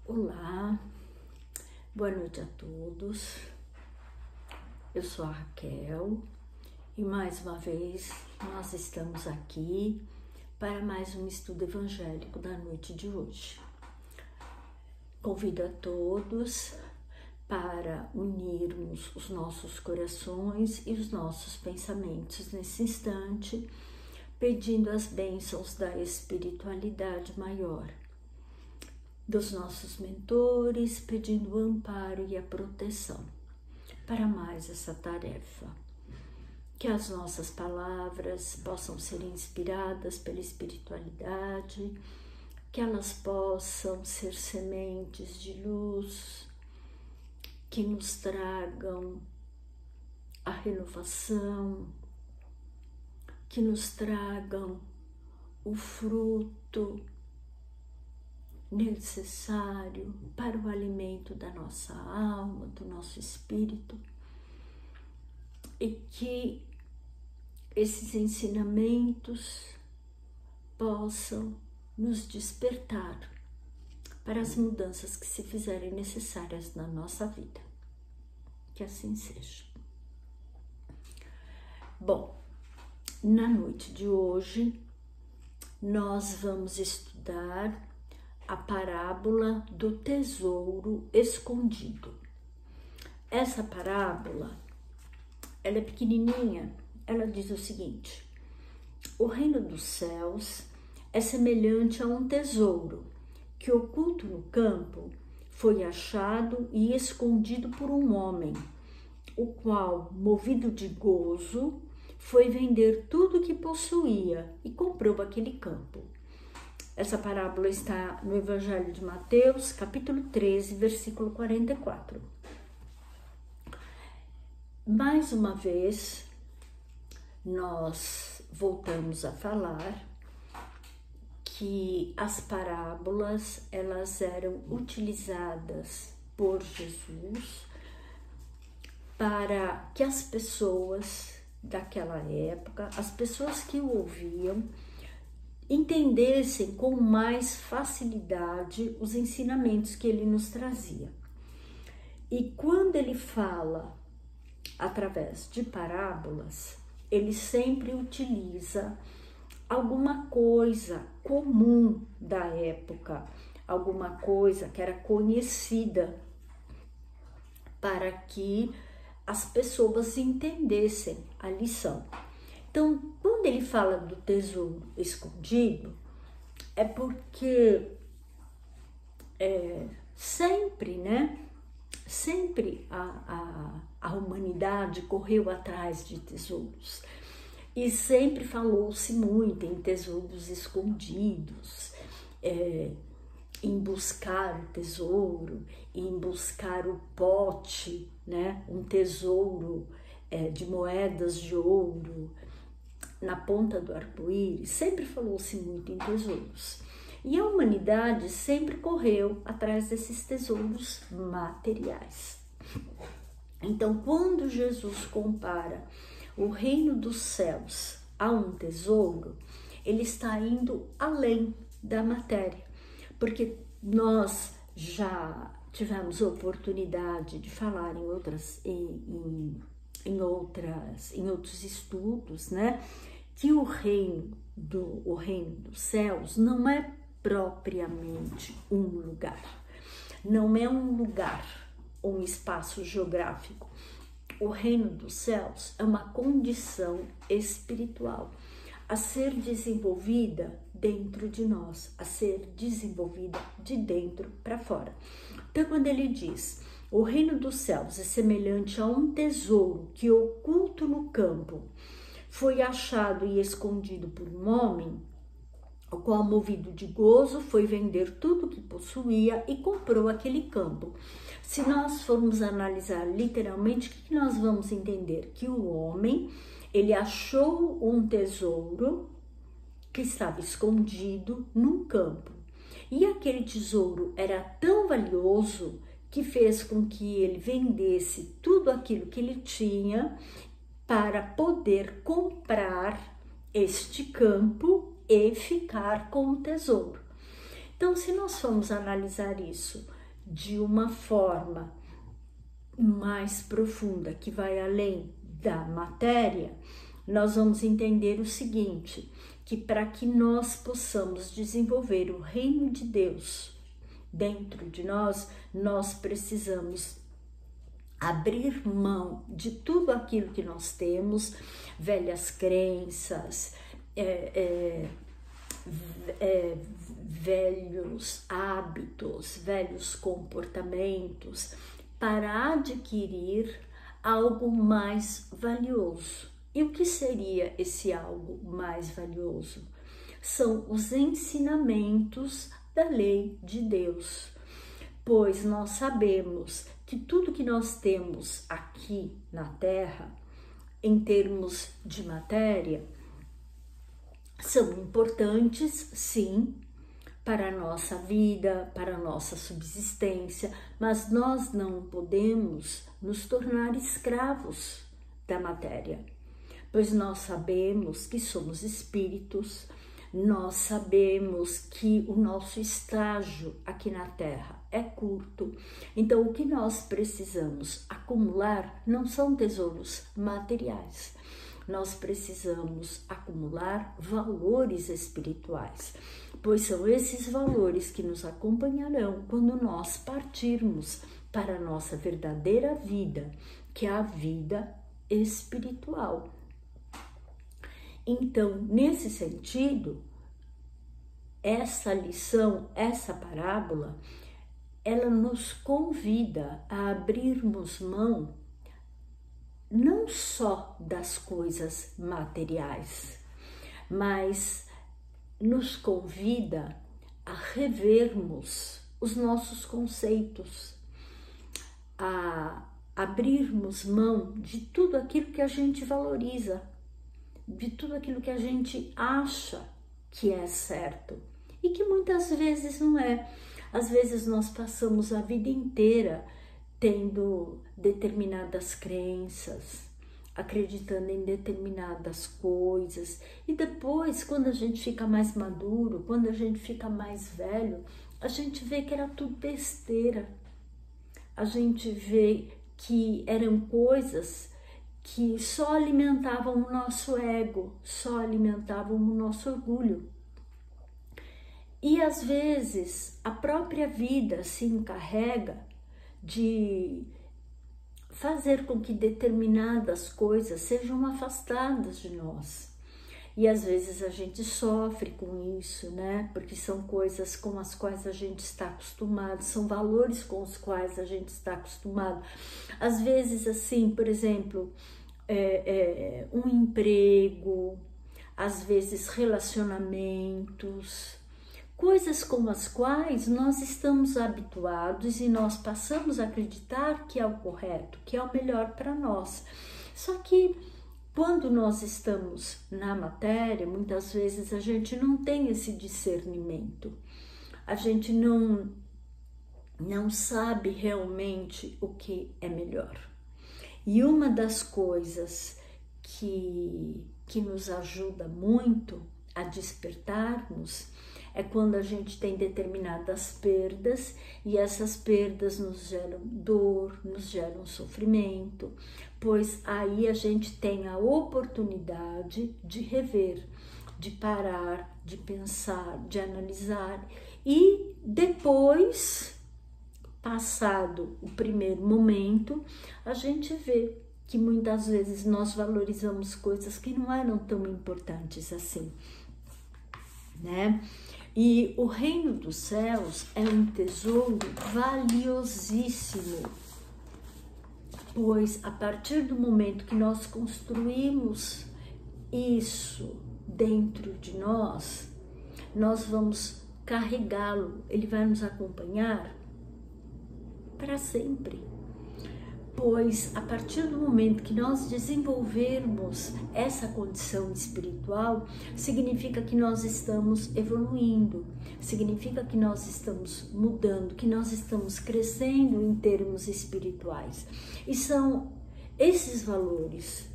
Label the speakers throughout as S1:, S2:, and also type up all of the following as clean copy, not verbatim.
S1: Olá, boa noite a todos. Eu sou a Raquel e mais uma vez nós estamos aqui para mais um estudo evangélico da noite de hoje. Convido a todos para unirmos os nossos corações e os nossos pensamentos nesse instante, pedindo as bênçãos da espiritualidade maior, dos nossos mentores, pedindo o amparo e a proteção para mais essa tarefa. Que as nossas palavras possam ser inspiradas pela espiritualidade, que elas possam ser sementes de luz, que nos tragam a renovação, que nos tragam o fruto necessário para o alimento da nossa alma, do nosso espírito, e que esses ensinamentos possam nos despertar para as mudanças que se fizerem necessárias na nossa vida. Que assim seja. Bom, na noite de hoje nós vamos estudar a parábola do tesouro escondido. Essa parábola, ela é pequenininha, ela diz o seguinte: o reino dos céus é semelhante a um tesouro que, oculto no campo, foi achado e escondido por um homem, o qual, movido de gozo, foi vender tudo o que possuía e comprou aquele campo. Essa parábola está no Evangelho de Mateus, capítulo 13, versículo 44. Mais uma vez, nós voltamos a falar que as parábolas, elas eram utilizadas por Jesus para que as pessoas daquela época, as pessoas que o ouviam, entendessem com mais facilidade os ensinamentos que ele nos trazia. E quando ele fala através de parábolas, ele sempre utiliza alguma coisa comum da época, alguma coisa que era conhecida, para que as pessoas entendessem a lição. Então, quando ele fala do tesouro escondido, é porque sempre, Sempre a humanidade correu atrás de tesouros. E sempre falou-se muito em tesouros escondidos, em buscar o tesouro, em buscar o pote, um tesouro de moedas de ouro, na ponta do arco-íris. Sempre falou-se muito em tesouros. E a humanidade sempre correu atrás desses tesouros materiais. Então, quando Jesus compara o reino dos céus a um tesouro, ele está indo além da matéria, porque nós já tivemos oportunidade de falar em outros estudos, que o reino dos céus não é propriamente um lugar, não é um lugar, um espaço geográfico. O reino dos céus é uma condição espiritual a ser desenvolvida dentro de nós, a ser desenvolvida de dentro para fora. Então, quando ele diz: o reino dos céus é semelhante a um tesouro que, oculto no campo, foi achado e escondido por um homem, o qual, movido de gozo, foi vender tudo o que possuía e comprou aquele campo. Se nós formos analisar literalmente, o que nós vamos entender? Que o homem, ele achou um tesouro que estava escondido num campo. E aquele tesouro era tão valioso que fez com que ele vendesse tudo aquilo que ele tinha para poder comprar este campo e ficar com o tesouro. Então, se nós formos analisar isso de uma forma mais profunda, que vai além da matéria, nós vamos entender o seguinte, que para que nós possamos desenvolver o reino de Deus dentro de nós, nós precisamos abrir mão de tudo aquilo que nós temos, velhas crenças, velhos hábitos, velhos comportamentos, para adquirir algo mais valioso. E o que seria esse algo mais valioso? São os ensinamentos da lei de Deus, pois nós sabemos que tudo que nós temos aqui na Terra, em termos de matéria, são importantes, sim, para a nossa vida, para a nossa subsistência, mas nós não podemos nos tornar escravos da matéria, pois nós sabemos que somos espíritos, nós sabemos que o nosso estágio aqui na Terra é curto, então o que nós precisamos acumular não são tesouros materiais, nós precisamos acumular valores espirituais, pois são esses valores que nos acompanharão quando nós partirmos para a nossa verdadeira vida, que é a vida espiritual. Então, nesse sentido, essa lição, essa parábola, ela nos convida a abrirmos mão não só das coisas materiais, mas nos convida a revermos os nossos conceitos, a abrirmos mão de tudo aquilo que a gente valoriza, de tudo aquilo que a gente acha que é certo e que muitas vezes não é. Às vezes nós passamos a vida inteira tendo determinadas crenças, acreditando em determinadas coisas, e depois, quando a gente fica mais maduro, quando a gente fica mais velho, a gente vê que era tudo besteira. A gente vê que eram coisas que só alimentavam o nosso ego, só alimentavam o nosso orgulho. E às vezes a própria vida se encarrega de fazer com que determinadas coisas sejam afastadas de nós. E às vezes a gente sofre com isso, né? Porque são coisas com as quais a gente está acostumado, são valores com os quais a gente está acostumado. Às vezes, assim, por exemplo, um emprego, às vezes relacionamentos, coisas com as quais nós estamos habituados e nós passamos a acreditar que é o correto, que é o melhor para nós. Só que quando nós estamos na matéria, muitas vezes a gente não tem esse discernimento, a gente não sabe realmente o que é melhor. E uma das coisas que nos ajuda muito a despertarmos é quando a gente tem determinadas perdas e essas perdas nos geram dor, nos geram sofrimento, pois aí a gente tem a oportunidade de rever, de parar, de pensar, de analisar e depois, passado o primeiro momento, a gente vê que muitas vezes nós valorizamos coisas que não eram tão importantes assim, né? E o reino dos céus é um tesouro valiosíssimo, pois a partir do momento que nós construímos isso dentro de nós, nós vamos carregá-lo, ele vai nos acompanhar para sempre. Pois a partir do momento que nós desenvolvermos essa condição espiritual, significa que nós estamos evoluindo, significa que nós estamos mudando, que nós estamos crescendo em termos espirituais. E são esses valores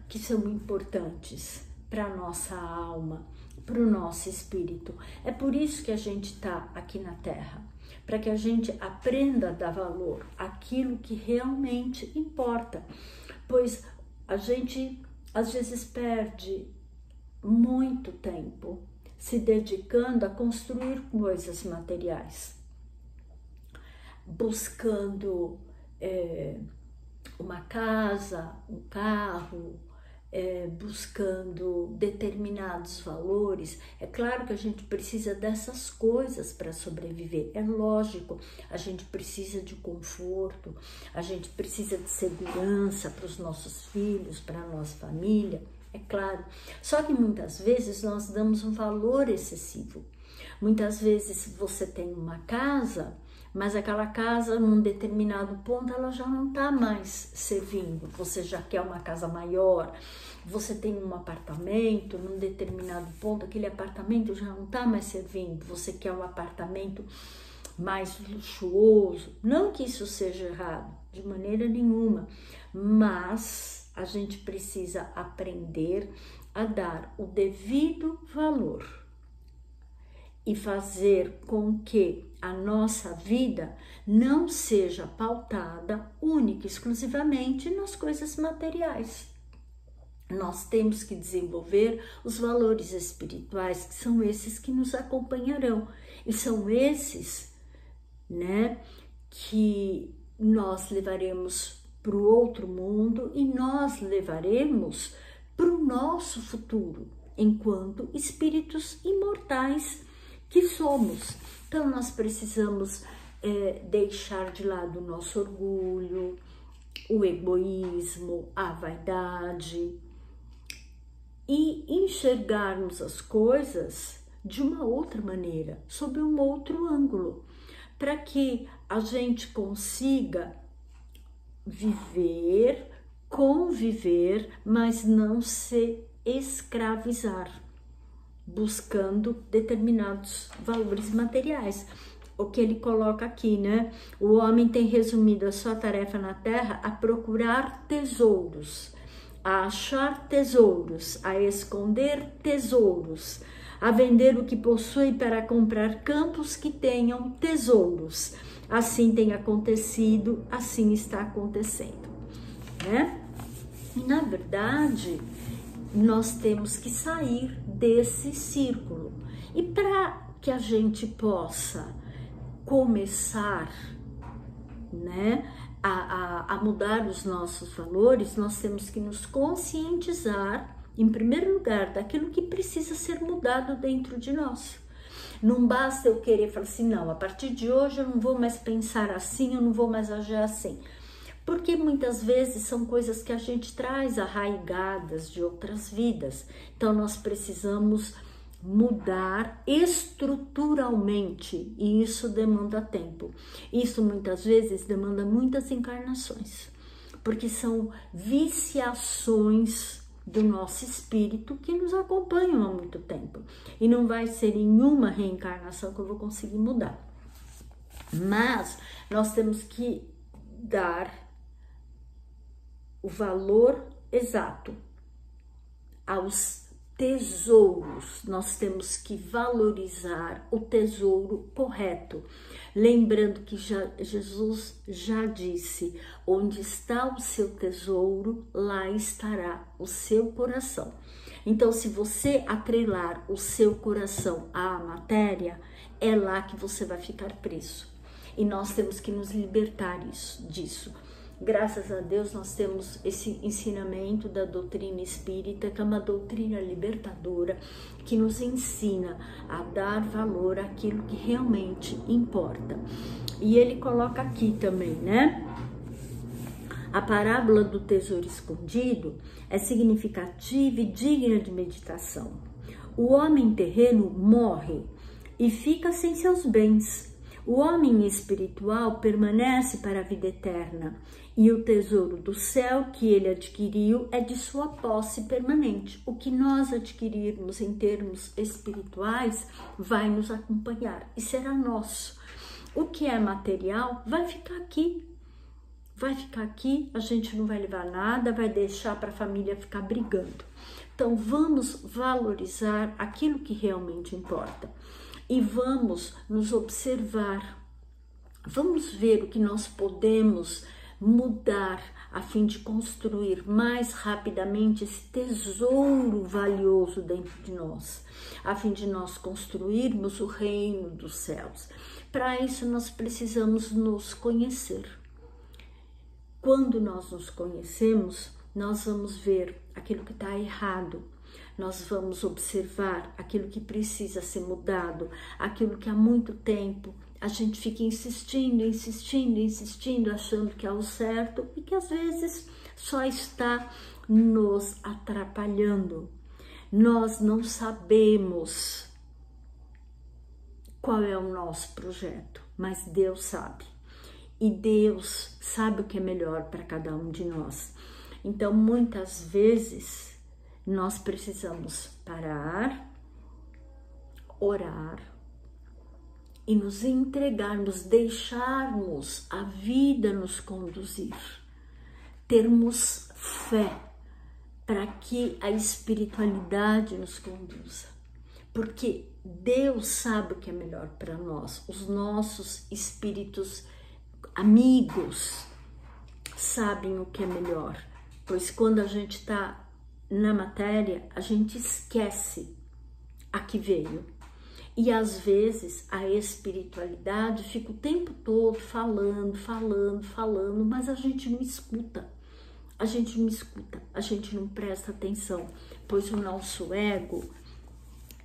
S1: que são importantes para a nossa alma, para o nosso espírito. É por isso que a gente está aqui na Terra, para que a gente aprenda a dar valor àquilo que realmente importa, pois a gente às vezes perde muito tempo se dedicando a construir coisas materiais, buscando uma casa, um carro, buscando determinados valores. É claro que a gente precisa dessas coisas para sobreviver, é lógico, a gente precisa de conforto, a gente precisa de segurança para os nossos filhos, para a nossa família, é claro. Só que muitas vezes nós damos um valor excessivo. Muitas vezes você tem uma casa, mas aquela casa, num determinado ponto, ela já não está mais servindo. Você já quer uma casa maior, você tem um apartamento, num determinado ponto, aquele apartamento já não está mais servindo. Você quer um apartamento mais luxuoso. Não que isso seja errado, de maneira nenhuma, mas a gente precisa aprender a dar o devido valor e fazer com que a nossa vida não seja pautada única e exclusivamente nas coisas materiais. Nós temos que desenvolver os valores espirituais, que são esses que nos acompanharão. E são esses, né, que nós levaremos para o outro mundo e nós levaremos para o nosso futuro, enquanto espíritos imortais que somos. Então nós precisamos deixar de lado o nosso orgulho, o egoísmo, a vaidade e enxergarmos as coisas de uma outra maneira, sob um outro ângulo, para que a gente consiga viver, conviver, mas não se escravizar, buscando determinados valores materiais. O que ele coloca aqui, né? O homem tem resumido a sua tarefa na terra a procurar tesouros, a achar tesouros, a esconder tesouros, a vender o que possui para comprar campos que tenham tesouros. Assim tem acontecido, assim está acontecendo, né? E, na verdade, nós temos que sair desse círculo. E para que a gente possa começar, né, a mudar os nossos valores, nós temos que nos conscientizar, em primeiro lugar, daquilo que precisa ser mudado dentro de nós. Não basta eu querer falar assim, não, a partir de hoje eu não vou mais pensar assim, eu não vou mais agir assim. Porque muitas vezes são coisas que a gente traz arraigadas de outras vidas. Então nós precisamos mudar estruturalmente e isso demanda tempo. Isso muitas vezes demanda muitas encarnações, porque são viciações do nosso espírito que nos acompanham há muito tempo. E não vai ser em uma reencarnação que eu vou conseguir mudar. Mas nós temos que dar o valor exato aos tesouros. Nós temos que valorizar o tesouro correto. Lembrando que Jesus já disse, onde está o seu tesouro, lá estará o seu coração. Então, se você atrelar o seu coração à matéria, é lá que você vai ficar preso. E nós temos que nos libertar disso. Graças a Deus nós temos esse ensinamento da doutrina espírita, que é uma doutrina libertadora, que nos ensina a dar valor àquilo que realmente importa. E ele coloca aqui também, né? A parábola do tesouro escondido é significativa e digna de meditação. O homem terreno morre e fica sem seus bens. O homem espiritual permanece para a vida eterna e o tesouro do céu que ele adquiriu é de sua posse permanente. O que nós adquirirmos em termos espirituais vai nos acompanhar e será nosso. O que é material vai ficar aqui. Vai ficar aqui, a gente não vai levar nada, vai deixar para a família ficar brigando. Então, vamos valorizar aquilo que realmente importa e vamos nos observar. Vamos ver o que nós podemos mudar a fim de construir mais rapidamente esse tesouro valioso dentro de nós, a fim de nós construirmos o reino dos céus. Para isso, nós precisamos nos conhecer. Quando nós nos conhecemos, nós vamos ver aquilo que está errado, nós vamos observar aquilo que precisa ser mudado, aquilo que há muito tempo a gente fica insistindo, achando que é o certo e que às vezes só está nos atrapalhando. Nós não sabemos qual é o nosso projeto, mas Deus sabe. E Deus sabe o que é melhor para cada um de nós. Então, muitas vezes, nós precisamos parar, orar e nos entregarmos, deixarmos a vida nos conduzir, termos fé para que a espiritualidade nos conduza, porque Deus sabe o que é melhor para nós, os nossos espíritos amigos sabem o que é melhor, pois quando a gente está na matéria, a gente esquece a que veio. E às vezes a espiritualidade fica o tempo todo falando, mas a gente não escuta. A gente não presta atenção, pois o nosso ego,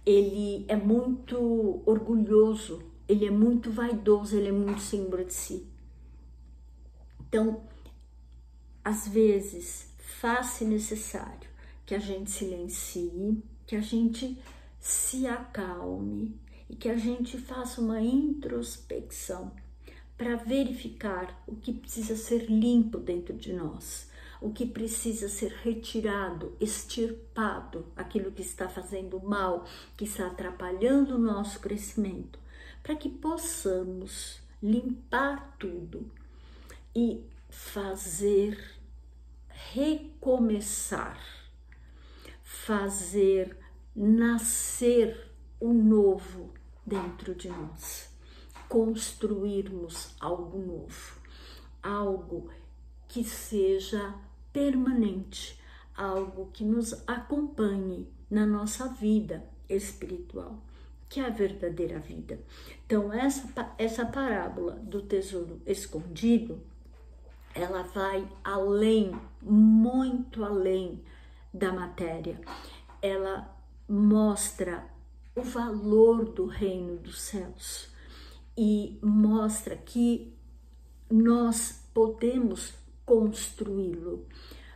S1: ele é muito orgulhoso, ele é muito vaidoso, ele é muito senhor de si. Então, às vezes, faz-se necessário que a gente silencie, que a gente se acalme e que a gente faça uma introspecção para verificar o que precisa ser limpo dentro de nós, o que precisa ser retirado, extirpado, aquilo que está fazendo mal, que está atrapalhando o nosso crescimento, para que possamos limpar tudo e fazer recomeçar, fazer nascer o novo dentro de nós, construirmos algo novo, algo que seja permanente, algo que nos acompanhe na nossa vida espiritual, que é a verdadeira vida. Então, essa parábola do tesouro escondido, ela vai além, muito além da matéria. Ela mostra o valor do reino dos céus e mostra que nós podemos construí-lo,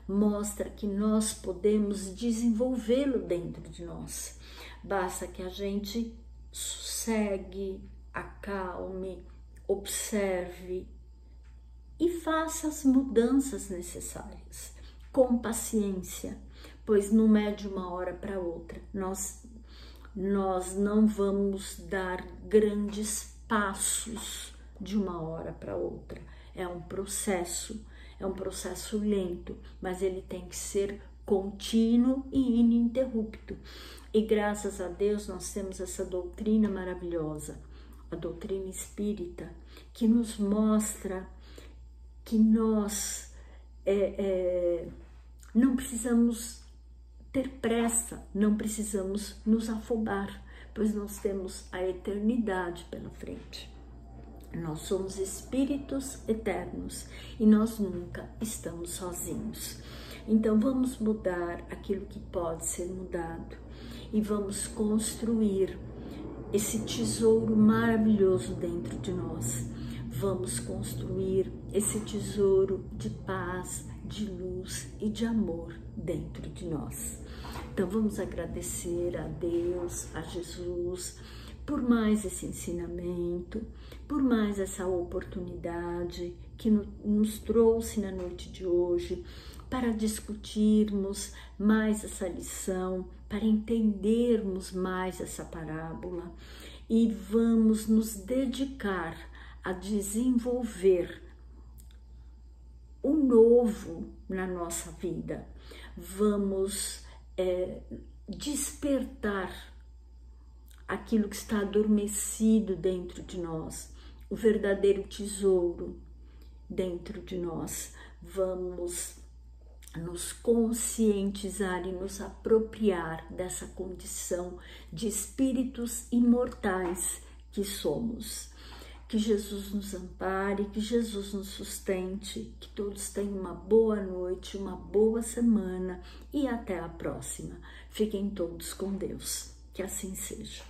S1: mostra que nós podemos desenvolvê-lo dentro de nós. Basta que a gente sossegue, acalme, observe e faça as mudanças necessárias, com paciência, pois não é de uma hora para outra. Nós não vamos dar grandes passos de uma hora para outra. É um processo lento, mas ele tem que ser contínuo e ininterrupto. E graças a Deus nós temos essa doutrina maravilhosa, a doutrina espírita, que nos mostra que nós não precisamos ter pressa, não precisamos nos afobar, pois nós temos a eternidade pela frente. Nós somos espíritos eternos e nós nunca estamos sozinhos. Então vamos mudar aquilo que pode ser mudado e vamos construir esse tesouro maravilhoso dentro de nós. Vamos construir esse tesouro de paz, de luz e de amor dentro de nós. Então vamos agradecer a Deus, a Jesus, por mais esse ensinamento, por mais essa oportunidade que nos trouxe na noite de hoje, para discutirmos mais essa lição, para entendermos mais essa parábola e vamos nos dedicar a desenvolver o novo na nossa vida. Vamos despertar aquilo que está adormecido dentro de nós, o verdadeiro tesouro dentro de nós. Vamos nos conscientizar e nos apropriar dessa condição de espíritos imortais que somos. Que Jesus nos ampare, que Jesus nos sustente, que todos tenham uma boa noite, uma boa semana e até a próxima. Fiquem todos com Deus. Que assim seja.